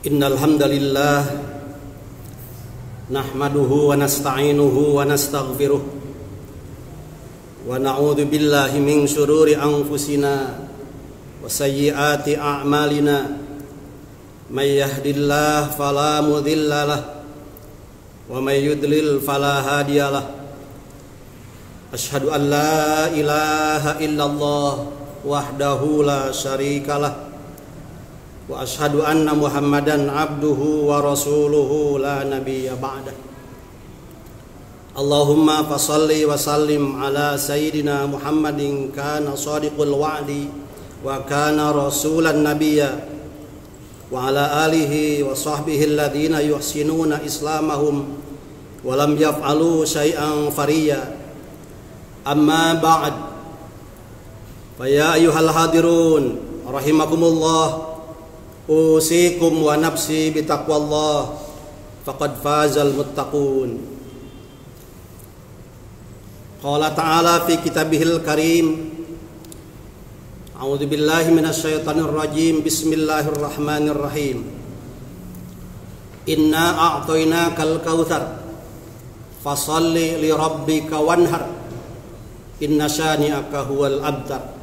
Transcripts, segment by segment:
Innal hamdalillah nahmaduhu wa nasta'inuhu wa nastaghfiruh wa na'udzu billahi min syururi anfusina wa sayyiati a'malina may yahdihillahu fala mudilla lahu wa may yudlil fala hadiyalah. Asyhadu an la ilaha illallah wahdahu la syarikalah wa asyhadu anna Muhammadan abduhu wa rasuluhu la nabiyya ba'dah. Allahumma fasalli wa sallim ala sayyidina Muhammadin kana shadiqul wa'di wa kana rasulan nabiyya wa ala alihi wa sahbihi alladhina yuhsinuna islamahum wa lam yaf'alu syai'an fariya. Amma ba'd. Fa ya ayyuhal hadirun rahimakumullah, usikum wa nafsi bitaqwallah faqad fazal muttaqun. Qala ta'ala fi kitabihil karim, a'udzu billahi minasyaitonir rajim, bismillahirrahmanirrahim. Inna a'tainakal kautsar fasalli li rabbika wanhar inna syani'aka huwal abtar.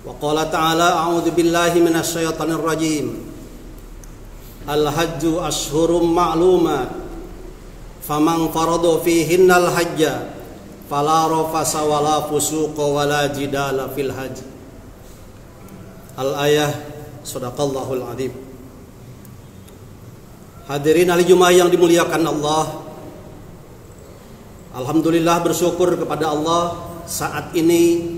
Wa qala ta'ala a'udzu billahi minasyaitonir rajim. Al-hajju ashhurum ma'lumat faman farada fihinnal hajja fala rafasa wala fusuqa wala jidala fil hajj. Al-ayah. Shadaqallahul azim. Hadirin ahli Jumat yang dimuliakan Allah, alhamdulillah, bersyukur kepada Allah saat ini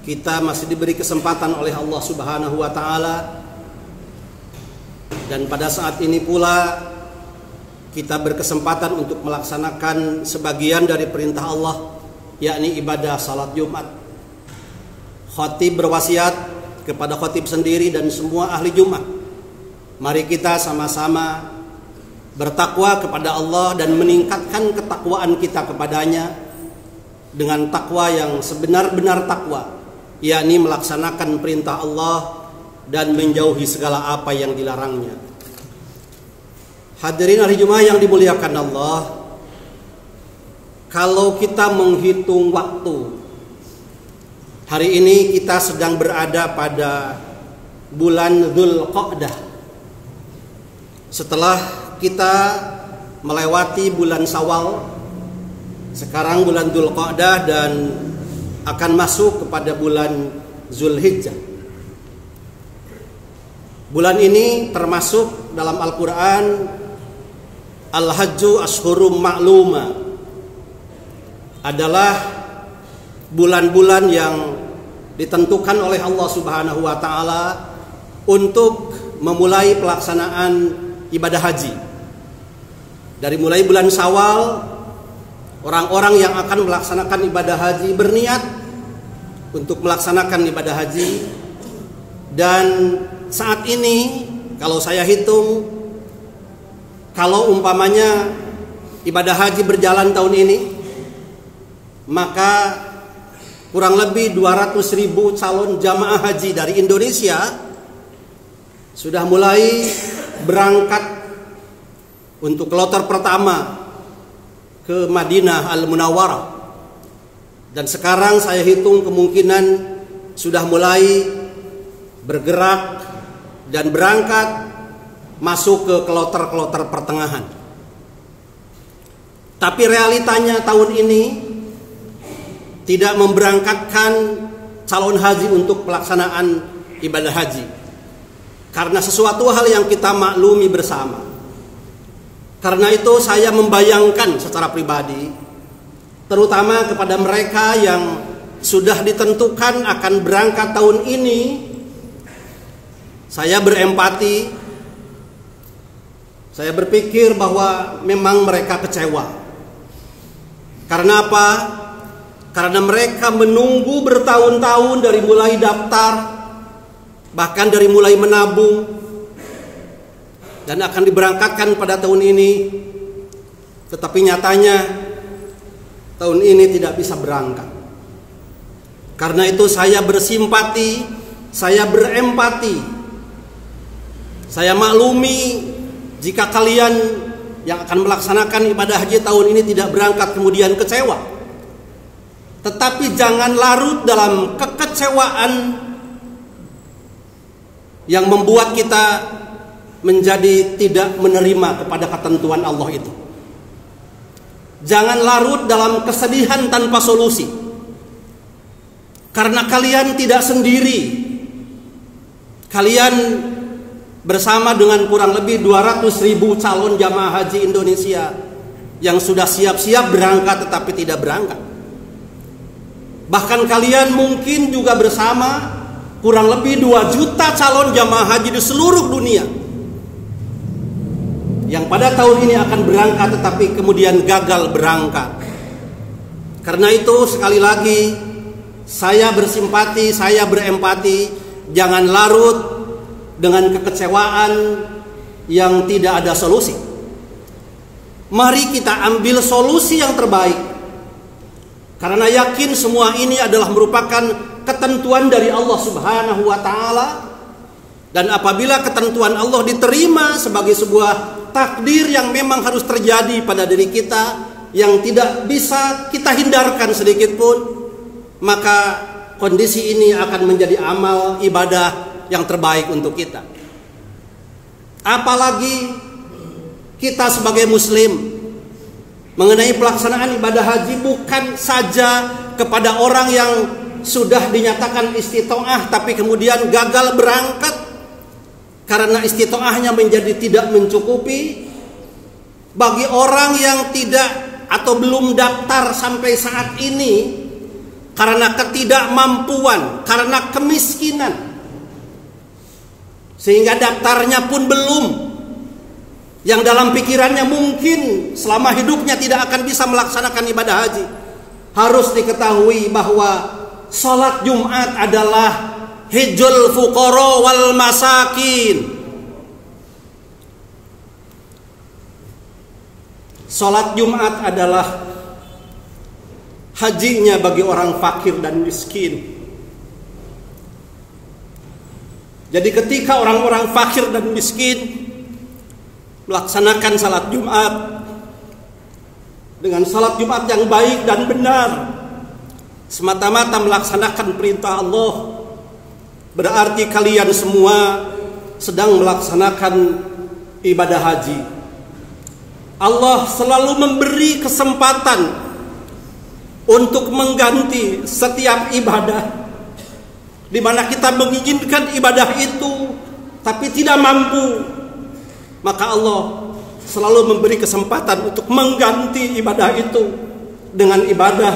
kita masih diberi kesempatan oleh Allah Subhanahu wa taala, dan pada saat ini pula kita berkesempatan untuk melaksanakan sebagian dari perintah Allah, yakni ibadah salat Jumat. Khatib berwasiat kepada khatib sendiri dan semua ahli Jumat, mari kita sama-sama bertakwa kepada Allah dan meningkatkan ketakwaan kita kepadanya dengan takwa yang sebenar-benar takwa, yakni melaksanakan perintah Allah dan menjauhi segala apa yang dilarangnya. Hadirin hari Jumat yang dimuliakan Allah, kalau kita menghitung waktu, hari ini kita sedang berada pada bulan Dzulqa'dah. Setelah kita melewati bulan Syawal, sekarang bulan Dzulqa'dah dan akan masuk kepada bulan Zulhijjah. Bulan ini termasuk dalam Al-Quran Al-Hajju Ashhurum Ma'luma, adalah bulan-bulan yang ditentukan oleh Allah Subhanahu wa taala untuk memulai pelaksanaan ibadah haji. Dari mulai bulan Syawal, orang-orang yang akan melaksanakan ibadah haji berniat untuk melaksanakan ibadah haji. Dan saat ini kalau saya hitung, kalau umpamanya ibadah haji berjalan tahun ini, maka kurang lebih 200.000 calon jamaah haji dari Indonesia sudah mulai berangkat untuk kloter pertama ke Madinah Al-Munawwarah. Dan sekarang saya hitung kemungkinan sudah mulai bergerak dan berangkat masuk ke kloter-kloter pertengahan. Tapi realitanya tahun ini tidak memberangkatkan calon haji untuk pelaksanaan ibadah haji, karena sesuatu hal yang kita maklumi bersama. Karena itu saya membayangkan secara pribadi, terutama kepada mereka yang sudah ditentukan akan berangkat tahun ini, saya berempati. Saya berpikir bahwa memang mereka kecewa. Karena apa? Karena mereka menunggu bertahun-tahun dari mulai daftar, bahkan dari mulai menabung, dan akan diberangkatkan pada tahun ini. Tetapi nyatanya tahun ini tidak bisa berangkat. Karena itu saya bersimpati, saya berempati Saya maklumi jika kalian yang akan melaksanakan ibadah haji tahun ini tidak berangkat kemudian kecewa. Tetapi jangan larut dalam kekecewaan yang membuat kita menjadi tidak menerima kepada ketentuan Allah itu. Jangan larut dalam kesedihan tanpa solusi. Karena kalian tidak sendiri. Kalian bersama dengan kurang lebih 200.000 calon jamaah haji Indonesia yang sudah siap-siap berangkat tetapi tidak berangkat. Bahkan kalian mungkin juga bersama kurang lebih 2 juta calon jamaah haji di seluruh dunia yang pada tahun ini akan berangkat tetapi kemudian gagal berangkat. Karena itu sekali lagi saya bersimpati, saya berempati, jangan larut dengan kekecewaan yang tidak ada solusi. Mari kita ambil solusi yang terbaik. Karena yakin semua ini adalah merupakan ketentuan dari Allah Subhanahu wa taala. Dan apabila ketentuan Allah diterima sebagai sebuah takdir yang memang harus terjadi pada diri kita, yang tidak bisa kita hindarkan sedikit pun, maka kondisi ini akan menjadi amal ibadah yang terbaik untuk kita. Apalagi kita sebagai muslim mengenai pelaksanaan ibadah haji bukan saja kepada orang yang sudah dinyatakan istitoah tapi kemudian gagal berangkat karena istitoahnya menjadi tidak mencukupi. Bagi orang yang tidak atau belum daftar sampai saat ini karena ketidakmampuan, karena kemiskinan, sehingga daftarnya pun belum, yang dalam pikirannya mungkin selama hidupnya tidak akan bisa melaksanakan ibadah haji, harus diketahui bahwa sholat Jumat adalah hijjul fuqara wal masakin. Sholat Jumat adalah hajinya bagi orang fakir dan miskin. Jadi ketika orang-orang fakir dan miskin melaksanakan salat Jumat dengan salat Jumat yang baik dan benar, semata-mata melaksanakan perintah Allah, berarti kalian semua sedang melaksanakan ibadah haji. Allah selalu memberi kesempatan untuk mengganti setiap ibadah di mana kita menginginkan ibadah itu tapi tidak mampu. Maka Allah selalu memberi kesempatan untuk mengganti ibadah itu dengan ibadah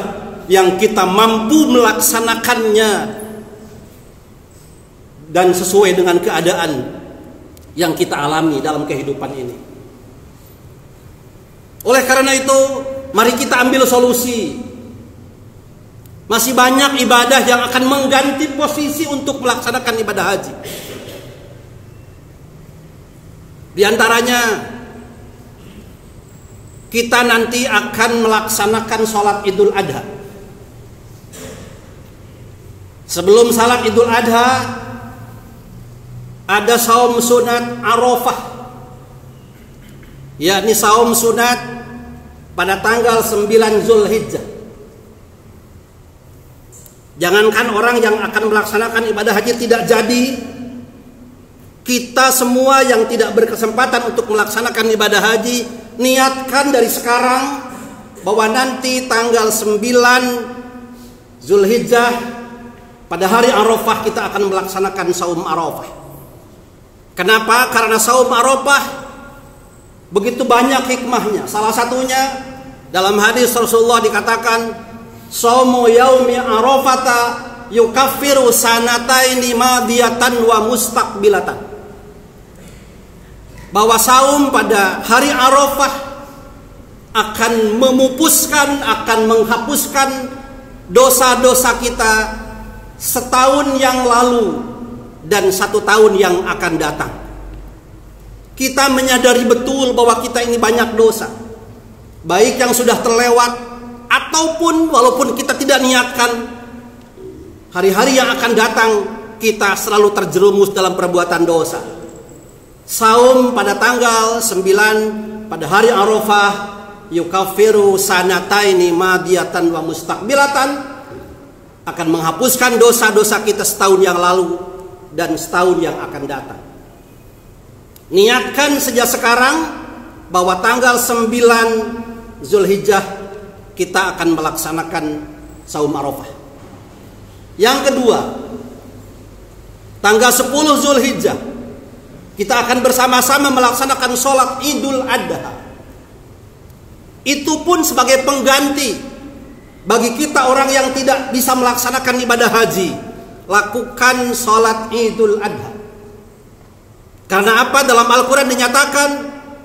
yang kita mampu melaksanakannya dan sesuai dengan keadaan yang kita alami dalam kehidupan ini. Oleh karena itu, mari kita ambil solusi. Masih banyak ibadah yang akan mengganti posisi untuk melaksanakan ibadah haji. Di antaranya kita nanti akan melaksanakan sholat Idul Adha. Sebelum sholat Idul Adha ada saum sunat Arafah, yakni saum sunat pada tanggal 9 Zulhijjah. Jangankan orang yang akan melaksanakan ibadah haji tidak jadi, kita semua yang tidak berkesempatan untuk melaksanakan ibadah haji, niatkan dari sekarang bahwa nanti tanggal 9 Zulhijjah pada hari Arafah kita akan melaksanakan saum Arafah. Kenapa? Karena saum Arafah begitu banyak hikmahnya. Salah satunya dalam hadis Rasulullah dikatakan, "Shaumu yaumi Arafata yukaffiru sanataini madiyatan wa mustaqbilatan." Bahwa saum pada hari Arafah akan memupuskan, akan menghapuskan dosa-dosa kita setahun yang lalu dan 1 tahun yang akan datang. Kita menyadari betul bahwa kita ini banyak dosa, baik yang sudah terlewat ataupun walaupun kita tidak niatkan, hari-hari yang akan datang kita selalu terjerumus dalam perbuatan dosa. Saum pada tanggal 9 pada hari Arafah yukaffiru sanataini madiyatan wa mustaqbilatan, akan menghapuskan dosa-dosa kita setahun yang lalu dan setahun yang akan datang. Niatkan sejak sekarang bahwa tanggal 9 Zulhijjah kita akan melaksanakan saum Arafah. Yang kedua, tanggal 10 Zulhijjah kita akan bersama-sama melaksanakan sholat Idul Adha. Itu pun sebagai pengganti bagi kita orang yang tidak bisa melaksanakan ibadah haji. Lakukan sholat Idul Adha. Karena apa? Dalam Al-Quran dinyatakan,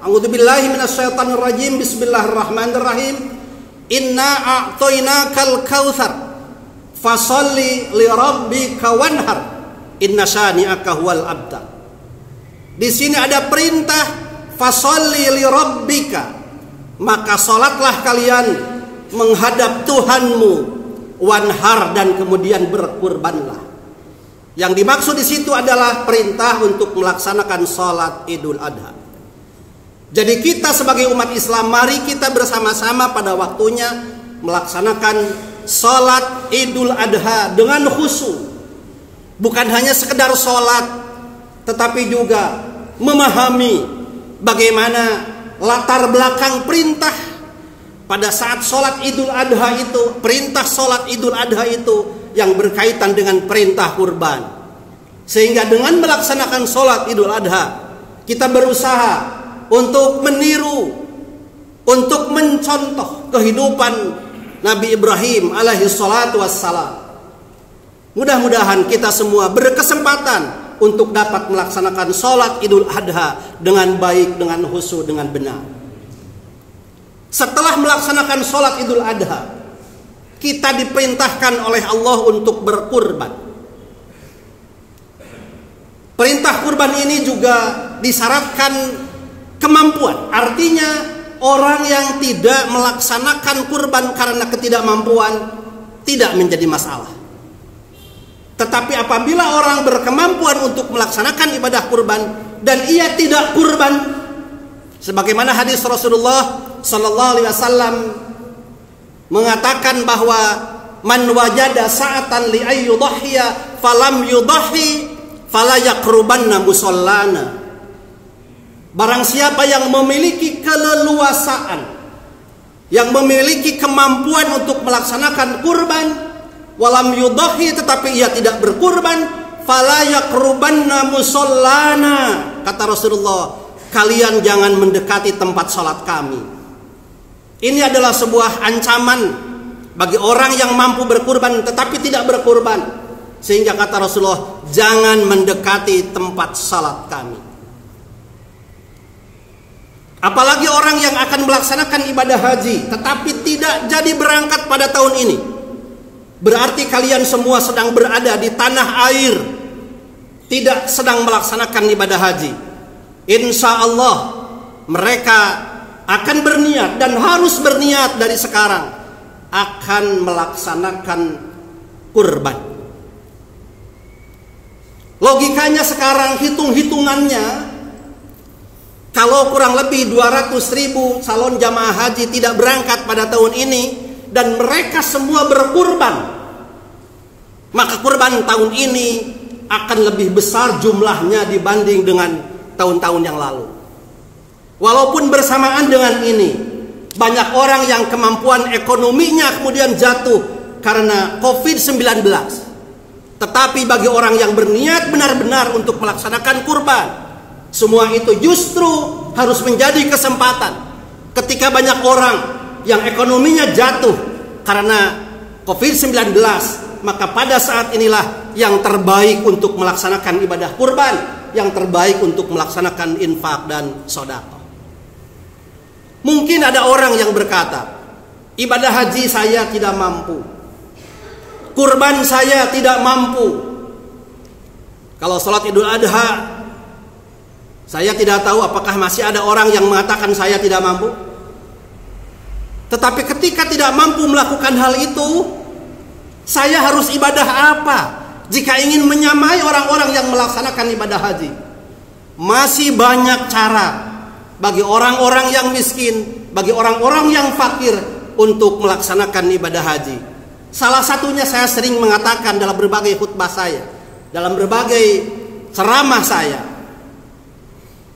a'udzubillahi minasyaitonirrajim, bismillahirrahmanirrahim, inna a'toinakal kautsar fasolli li rabbika wanhar inna syani'aka huwal abtar. Di sini ada perintah fasolli li rabbika, maka salatlah kalian menghadap Tuhanmu, wanhar, dan kemudian berkurbanlah. Yang dimaksud di situ adalah perintah untuk melaksanakan salat Idul Adha. Jadi kita sebagai umat Islam, mari kita bersama-sama pada waktunya melaksanakan salat Idul Adha dengan khusyuk. Bukan hanya sekedar salat, tetapi juga memahami bagaimana latar belakang perintah pada saat sholat Idul Adha itu. Perintah sholat Idul Adha itu yang berkaitan dengan perintah kurban. Sehingga dengan melaksanakan sholat Idul Adha, kita berusaha untuk meniru, untuk mencontoh kehidupan Nabi Ibrahim alaihi salatu wassalam. Mudah-mudahan kita semua berkesempatan untuk dapat melaksanakan sholat Idul Adha dengan baik, dengan khusyuk, dengan benar. Setelah melaksanakan sholat Idul Adha, kita diperintahkan oleh Allah untuk berkurban. Perintah kurban ini juga disyaratkan kemampuan. Artinya orang yang tidak melaksanakan kurban karena ketidakmampuan tidak menjadi masalah. Tetapi apabila orang berkemampuan untuk melaksanakan ibadah kurban dan ia tidak kurban, sebagaimana hadis Rasulullah sallallahu alaihi wasallam mengatakan bahwa man wajada sa'atan li ayyudhhiya falam yudhhi fala yaqrubanna musallana. Barang siapa yang memiliki keleluasaan, yang memiliki kemampuan untuk melaksanakan kurban, walam yudhhi, tetapi ia tidak berkurban, fala yaqrubanna musallana, kata Rasulullah, kalian jangan mendekati tempat salat kami. Ini adalah sebuah ancaman bagi orang yang mampu berkurban tetapi tidak berkurban. Sehingga kata Rasulullah, jangan mendekati tempat salat kami. Apalagi orang yang akan melaksanakan ibadah haji tetapi tidak jadi berangkat pada tahun ini. Berarti kalian semua sedang berada di tanah air, tidak sedang melaksanakan ibadah haji. Insya Allah mereka akan berniat dan harus berniat dari sekarang akan melaksanakan kurban. Logikanya sekarang, hitung-hitungannya, kalau kurang lebih 200.000 calon jamaah haji tidak berangkat pada tahun ini dan mereka semua berkurban, maka kurban tahun ini akan lebih besar jumlahnya dibanding dengan tahun-tahun yang lalu. Walaupun bersamaan dengan ini, banyak orang yang kemampuan ekonominya kemudian jatuh karena COVID-19. Tetapi bagi orang yang berniat benar-benar untuk melaksanakan kurban, semua itu justru harus menjadi kesempatan. Ketika banyak orang yang ekonominya jatuh karena COVID-19, maka pada saat inilah yang terbaik untuk melaksanakan ibadah kurban, yang terbaik untuk melaksanakan infak dan sedekah. Mungkin ada orang yang berkata, ibadah haji saya tidak mampu, kurban saya tidak mampu. Kalau sholat Idul Adha, saya tidak tahu apakah masih ada orang yang mengatakan saya tidak mampu. Tetapi ketika tidak mampu melakukan hal itu, saya harus ibadah apa jika ingin menyamai orang-orang yang melaksanakan ibadah haji? Masih banyak cara bagi orang-orang yang miskin, bagi orang-orang yang fakir untuk melaksanakan ibadah haji. Salah satunya saya sering mengatakan dalam berbagai khutbah saya, dalam berbagai ceramah saya,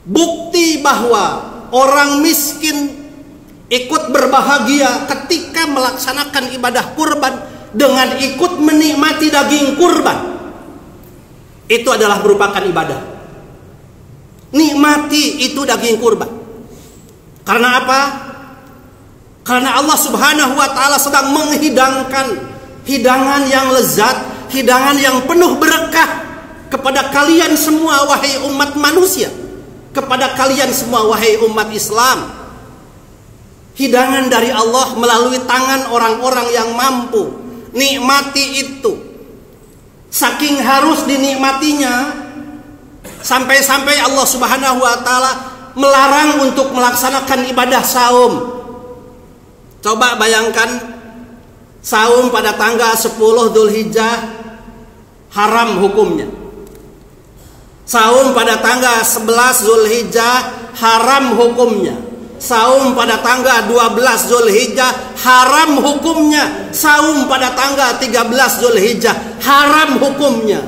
bukti bahwa orang miskin ikut berbahagia ketika melaksanakan ibadah kurban dengan ikut menikmati daging kurban. Itu adalah merupakan ibadah. Nikmati itu daging kurban. Karena apa? Karena Allah Subhanahu wa taala sedang menghidangkan hidangan yang lezat, hidangan yang penuh berkah kepada kalian semua wahai umat manusia, kepada kalian semua wahai umat Islam. Hidangan dari Allah melalui tangan orang-orang yang mampu. Nikmati itu. Saking harus dinikmatinya, sampai-sampai Allah Subhanahu wa taala melarang untuk melaksanakan ibadah saum. Coba bayangkan, saum pada tanggal 10 Dzulhijjah haram hukumnya. Saum pada tanggal 11 Dzulhijjah haram hukumnya. Saum pada tanggal 12 Dzulhijjah haram hukumnya. Saum pada tanggal 13 Dzulhijjah haram hukumnya.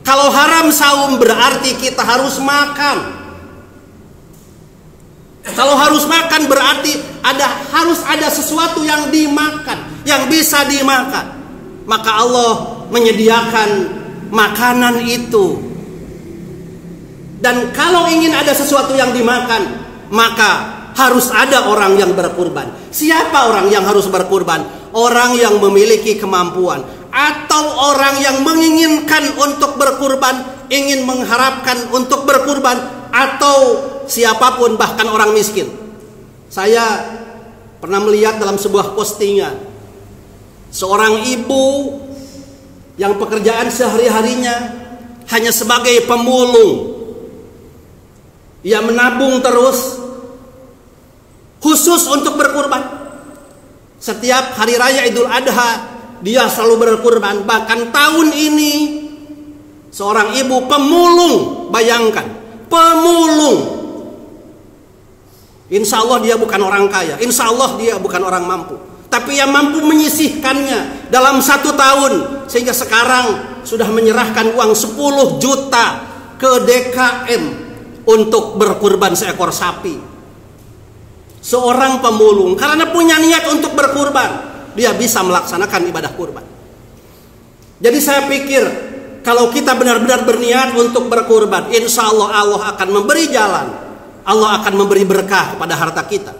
Kalau haram saum berarti kita harus makan. Kalau harus makan berarti harus ada sesuatu yang dimakan, yang bisa dimakan. Maka Allah menyediakan makanan itu. Dan kalau ingin ada sesuatu yang dimakan, maka harus ada orang yang berkurban. Siapa orang yang harus berkurban? Orang yang memiliki kemampuan, atau orang yang menginginkan untuk berkurban, ingin mengharapkan untuk berkurban, atau siapapun, bahkan orang miskin. Saya pernah melihat dalam sebuah postingan seorang ibu yang pekerjaan sehari-harinya hanya sebagai pemulung. Ia menabung terus khusus untuk berkurban. Setiap hari raya Idul Adha dia selalu berkurban. Bahkan tahun ini seorang ibu pemulung, bayangkan, pemulung. Insya Allah dia bukan orang kaya, insya Allah dia bukan orang mampu, tapi ia mampu menyisihkannya dalam 1 tahun, sehingga sekarang sudah menyerahkan uang 10 juta ke DKM untuk berkurban seekor sapi. Seorang pemulung karena punya niat untuk berkurban, dia bisa melaksanakan ibadah kurban. Jadi saya pikir kalau kita benar-benar berniat untuk berkurban, insya Allah Allah akan memberi jalan, Allah akan memberi berkah kepada harta kita.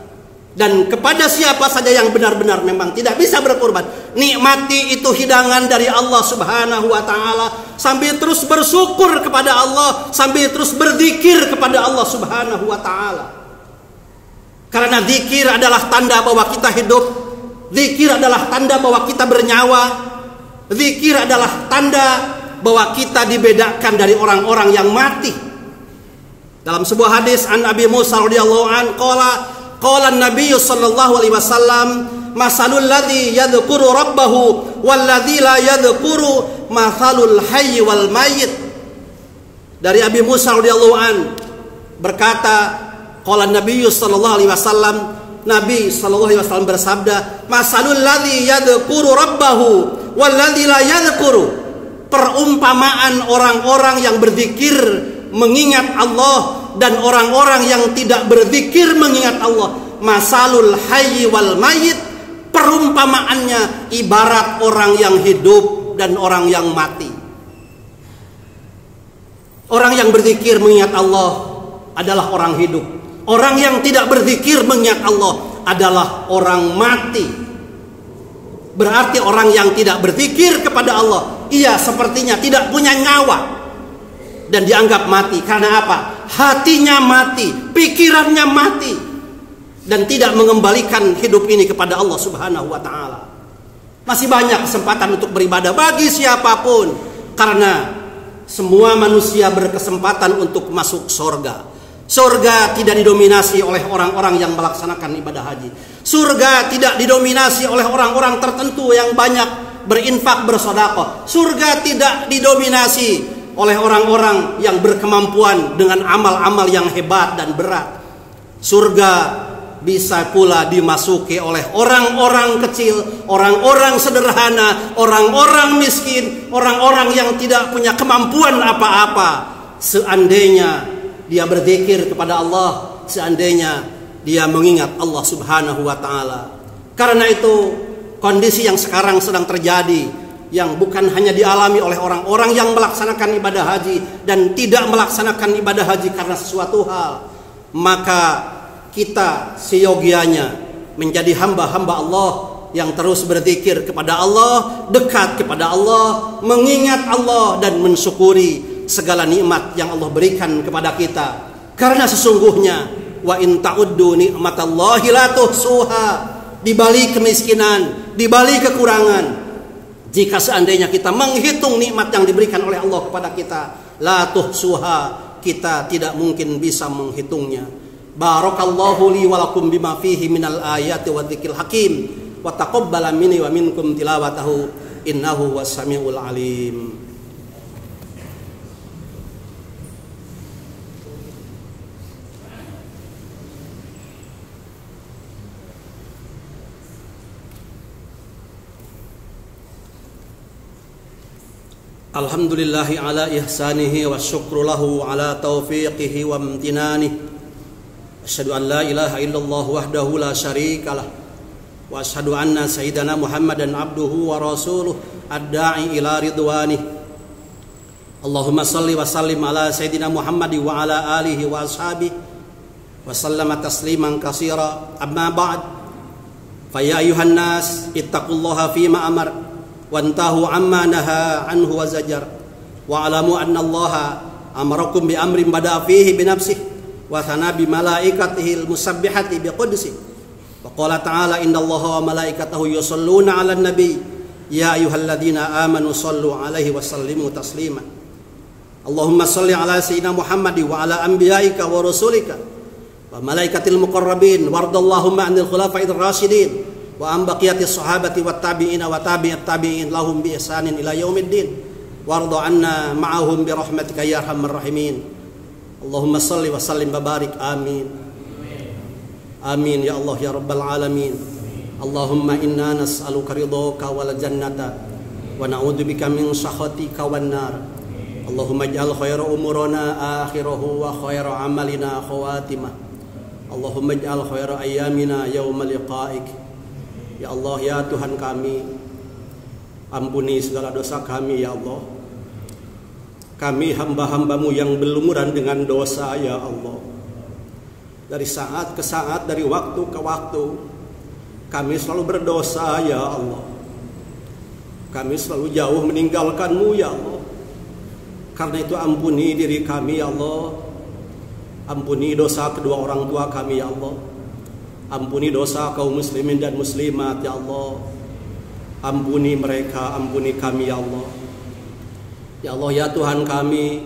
Dan kepada siapa saja yang benar-benar memang tidak bisa berkurban, nikmati itu hidangan dari Allah Subhanahu wa taala, sambil terus bersyukur kepada Allah, sambil terus berzikir kepada Allah Subhanahu wa taala. Karena zikir adalah tanda bahwa kita hidup, zikir adalah tanda bahwa kita bernyawa, zikir adalah tanda bahwa kita dibedakan dari orang-orang yang mati. Dalam sebuah hadis an Abi Musa radhiyallahu an qala an-nabiy sallallahu alaihi wasallam masalul ladzi yadhkuru rabbahu wal ladzi la yadhkuru mathalul hayy wal mayyit. Dari Abi Musa radhiyallahu an berkata, qala an-nabiy sallallahu alaihi wasallam, Nabi sallallahu alaihi wasallam bersabda, masalul ladzi yadhkuru rabbahu wal ladzi la yadhkuru. Perumpamaan orang-orang yang berzikir mengingat Allah dan orang-orang yang tidak berzikir mengingat Allah. Masalul hayy wal mayyit, perumpamaannya ibarat orang yang hidup dan orang yang mati. Orang yang berzikir mengingat Allah adalah orang hidup. Orang yang tidak berzikir mengingat Allah adalah orang mati. Berarti orang yang tidak berzikir kepada Allah, ia sepertinya tidak punya nyawa dan dianggap mati. Karena apa? Hatinya mati, pikirannya mati, dan tidak mengembalikan hidup ini kepada Allah Subhanahu wa taala. Masih banyak kesempatan untuk beribadah bagi siapapun, karena semua manusia berkesempatan untuk masuk surga. Surga tidak didominasi oleh orang-orang yang melaksanakan ibadah haji. Surga tidak didominasi oleh orang-orang tertentu yang banyak berinfak, bersedekah. Surga tidak didominasi oleh orang-orang yang berkemampuan dengan amal-amal yang hebat dan berat. Surga bisa pula dimasuki oleh orang-orang kecil, orang-orang sederhana, orang-orang miskin, orang-orang yang tidak punya kemampuan apa-apa. Seandainya dia berzikir kepada Allah, seandainya dia mengingat Allah Subhanahu wa Ta'ala. Karena itu, kondisi yang sekarang sedang terjadi, yang bukan hanya dialami oleh orang-orang yang melaksanakan ibadah haji dan tidak melaksanakan ibadah haji karena sesuatu hal, maka kita seyogianya menjadi hamba-hamba Allah yang terus berzikir kepada Allah, dekat kepada Allah, mengingat Allah dan mensyukuri segala nikmat yang Allah berikan kepada kita. Karena sesungguhnya wa in ta'uddu ni'matallahi la tuhsuha, di balik kemiskinan, di balik kekurangan, jika seandainya kita menghitung nikmat yang diberikan oleh Allah kepada kita, la tuhsuha, kita tidak mungkin bisa menghitungnya. Barakallahu li wa lakum bima fihi minal ayati wa dzikril hakim wa taqabbala minni wa minkum tilawatahu innahu was-sami'ul alim. Alhamdulillahi ala ihsanihi wa syukru lahu ala taufiqihi wa amtinanihi. Asyhadu an la ilaha illallah wahdahu la syarikalah wa asyhadu anna sayyidana Muhammadan abduhu wa rasuluh ad-da'i ila ridwanih. Allahumma salli wa sallim ala sayyidina Muhammad wa ala alihi wa ashabihi wa sallama tasliman katsira. Amma ba'd, fa ya ayuhan nas ittaqullaha fima amar wantahu amma naha anhu wa zajar wa alamu anna allaha amarakum bi amrin bada fihi bi nafsihi wa thana bi malaikatihi al-musabbihati bi qudsi wa qala ta'ala innallaha wa malaikatahu yusholluna 'alan nabi ya ayyuhalladzina amanu shallu 'alaihi wa sallimu taslima. Allahumma shalli 'ala sayyidina Muhammad wa 'ala anbiya'ika wa rusulika wa malaikatil muqarrabin wardallahumma 'anil khulafa'ir rasyidin wa an baqiyatis sahabati wat tabi'ina wa tabi'it tabi'in lahum bi ihsanin ila yaumiddin warda 'anna ma'ahum bi rahmatika ya arhamar rahimin. Allahumma salli wa sallim wa barik. Amin. Amin ya Allah ya rabbal alamin. Allahumma inna nas'aluka ridhaka wal jannata wa na'udzubika min sakhatika wan nar. Allahumma ij'al khaira umurana akhirahu wa khaira amalina khawatimah. Allahumma ij'al khaira ayyamina yauma liqa'ik. Ya Allah ya Tuhan kami, ampuni segala dosa kami ya Allah. Kami hamba-hambamu yang berlumuran dengan dosa ya Allah. Dari saat ke saat, dari waktu ke waktu, kami selalu berdosa ya Allah. Kami selalu jauh meninggalkan-Mu ya Allah. Karena itu ampuni diri kami ya Allah. Ampuni dosa kedua orang tua kami ya Allah. Ampuni dosa kaum muslimin dan muslimat ya Allah. Ampuni mereka, ampuni kami ya Allah. Ya Allah ya Tuhan kami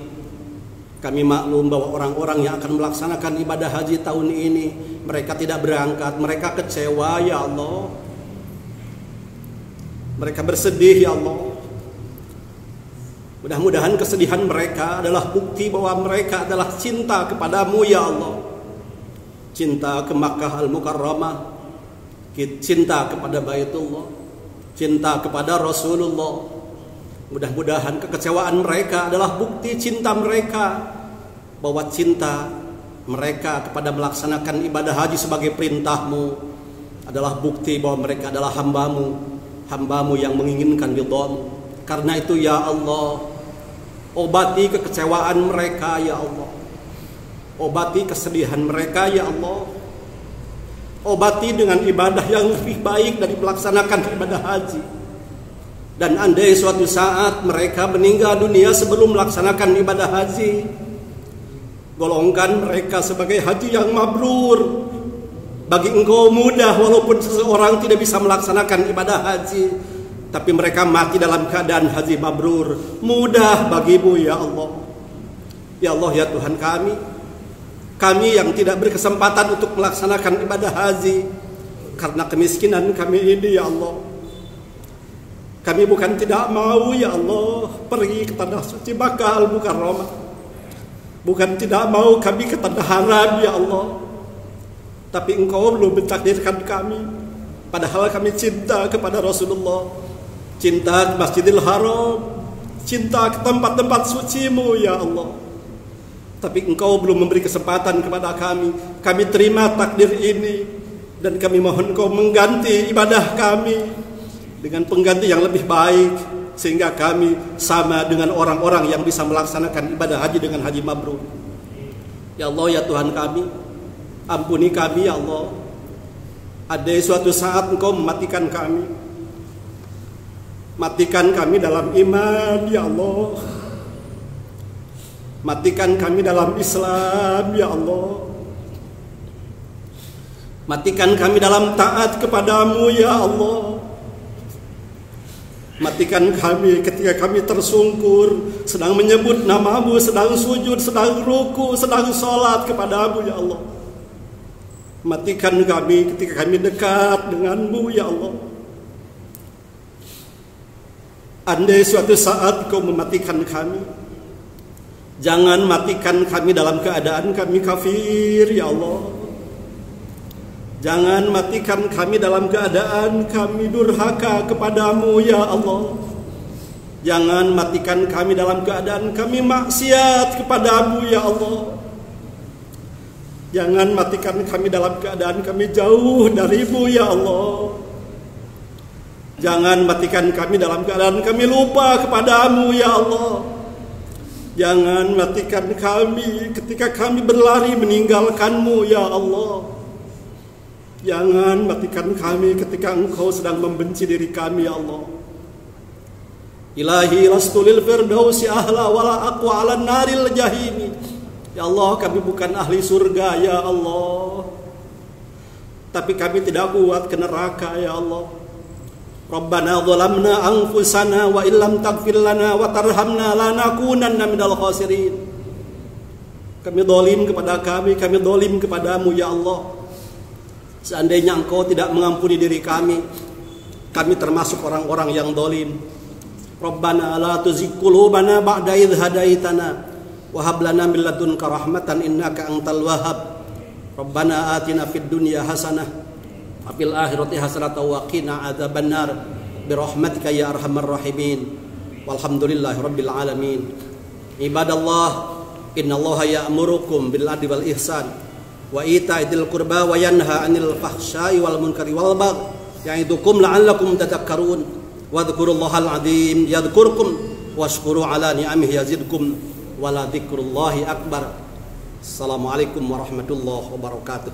maklum bahwa orang-orang yang akan melaksanakan ibadah haji tahun ini, mereka tidak berangkat, mereka kecewa ya Allah. Mereka bersedih ya Allah. Mudah-mudahan kesedihan mereka adalah bukti bahwa mereka adalah cinta kepadamu ya Allah. Cinta ke Makkah Al-Mukarramah, cinta kepada Baitullah, cinta kepada Rasulullah. Mudah-mudahan kekecewaan mereka adalah bukti cinta mereka, bahwa cinta mereka kepada melaksanakan ibadah haji sebagai perintah-Mu adalah bukti bahwa mereka adalah hamba-Mu yang menginginkan ridha-Mu. Karena itu ya Allah, obati kekecewaan mereka ya Allah. Obati kesedihan mereka ya Allah. Obati dengan ibadah yang lebih baik dari melaksanakan ibadah haji. Dan andai suatu saat mereka meninggal dunia sebelum melaksanakan ibadah haji, golongkan mereka sebagai haji yang mabrur. Bagi Engkau mudah, walaupun seseorang tidak bisa melaksanakan ibadah haji, tapi mereka mati dalam keadaan haji mabrur. Mudah bagimu ya Allah. Ya Allah ya Tuhan kami yang tidak berkesempatan untuk melaksanakan ibadah haji karena kemiskinan kami ini ya Allah. Kami bukan tidak mau ya Allah pergi ke tanah suci Makkah Al-Mukarramah. Bukan tidak mau kami ke tanah haram ya Allah. Tapi Engkau belum mentakdirkan kami. Padahal kami cinta kepada Rasulullah, cinta ke Masjidil Haram, cinta ke tempat-tempat suci-Mu ya Allah. Tapi Engkau belum memberi kesempatan kepada kami. Kami terima takdir ini, dan kami mohon Engkau mengganti ibadah kami dengan pengganti yang lebih baik, sehingga kami sama dengan orang-orang yang bisa melaksanakan ibadah haji dengan haji mabrur. Ya Allah, ya Tuhan kami, ampuni kami ya Allah. Ada suatu saat Engkau mematikan kami. Matikan kami dalam iman ya Allah. Matikan kami dalam Islam ya Allah. Matikan kami dalam taat kepadamu ya Allah. Matikan kami ketika kami tersungkur, sedang menyebut namamu, sedang sujud, sedang ruku, sedang sholat kepadamu ya Allah. Matikan kami ketika kami dekat denganmu ya Allah. Andai suatu saat Kau mematikan kami, jangan matikan kami dalam keadaan kami kafir ya Allah. Jangan matikan kami dalam keadaan kami durhaka kepadamu ya Allah. Jangan matikan kami dalam keadaan kami maksiat kepadamu ya Allah. Jangan matikan kami dalam keadaan kami jauh darimu ya Allah. Jangan matikan kami dalam keadaan kami lupa kepadamu ya Allah. Jangan matikan kami ketika kami berlari meninggalkanmu ya Allah. Jangan matikan kami ketika Engkau sedang membenci diri kami ya Allah. Ilahi lastulil firdausi ahla wala aqwa ala naril jahimi. Ya Allah, kami bukan ahli surga ya Allah, tapi kami tidak kuat ke neraka ya Allah. Rabbana zalamna anfusana wa illam taghfir lana wa tarhamna lanakunanna minal khasirin. Kami zalim kepada kami zalim kepadamu ya Allah. Seandainya Engkau tidak mengampuni diri kami termasuk orang-orang yang zalim. Rabbana la tuzigh qulubana ba'da idh hadaitana wa hab lana min ladunka rahmatan innaka antal wahhab. Rabbana atina fid dunya hasanah wa fil akhirati hasanah wa qina adzabannar bi rahmatika ya arhamar rahimin. Walhamdulillahi rabbil alamin. Ibadallah, innallaha ya'murukum bil adli wal ihsan wa ita'idil qurba wa yanha 'anil fahsya'i wal munkari wal baghi ya'idukum la'allakum tadhakkarun wa dhkurullahal 'azim yadhkurkum washkuru 'ala ni'amihi yazidkum wa la dzikrullahi akbar. Assalamualaikum warahmatullahi wabarakatuh.